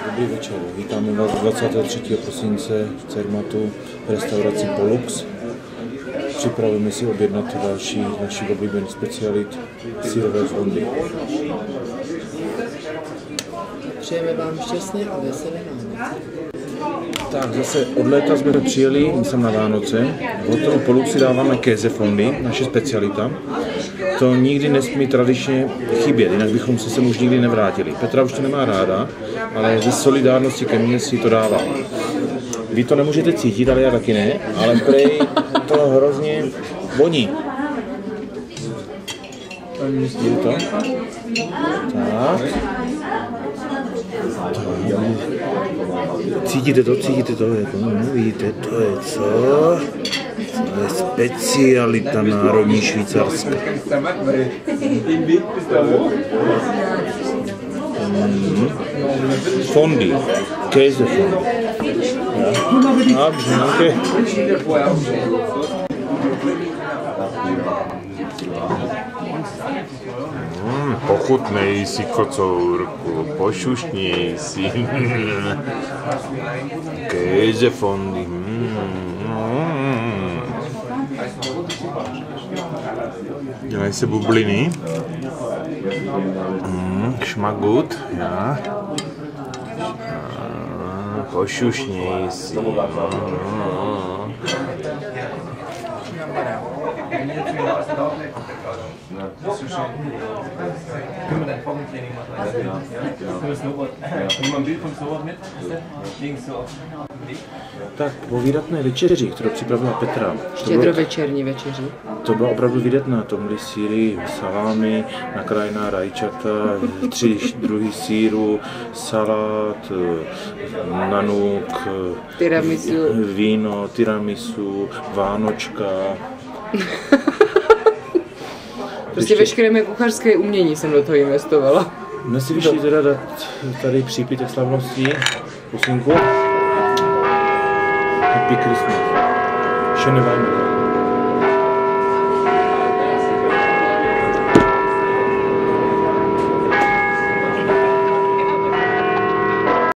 Dobrý večer, vítáme vás 23. prosince v Cermatu v restauraci Pollux. Připravujeme si objednat další našich oblíbených specialit syrové fondy. Přejeme vám šťastné a veselé Vánoce. Tak zase od léta jsme přijeli, my jsem na Vánoce. V hotelu Pollux si dáváme kéze fondy, naše specialita. To nikdy nesmí tradičně chybět, jinak bychom se sem už nikdy nevrátili. Petra už to nemá ráda, ale ze solidárnosti ke mně si to dává. Vy to nemůžete cítit, ale já taky ne, ale prej to hrozně voní. Je to? Tak. Cítíte to, vidíte, to je co? To je specialita národní švýcarska. Fondy, kéze fondy. Dobře. Pochutnej si kocourku, pošušněj si. Kéze fondy. Dělají se bubliny. Šmagut, já. Pošušněj si. Tak, po výdatné večeři, kterou připravila Petra. Štědrovečerní večeři. To bylo opravdu výdatné, to byly sýry, salámy, nakrájená rajčata, 3 druhy sýru, salát, nanuk, tiramisu, víno, tiramisu, vánočka. Prostě veškeré mé kuchařské umění jsem do toho investovala. Dnes si vyšli teda dát tady přípitek slavností, kusinku. Happy Christmas. Schöne Weihnachten.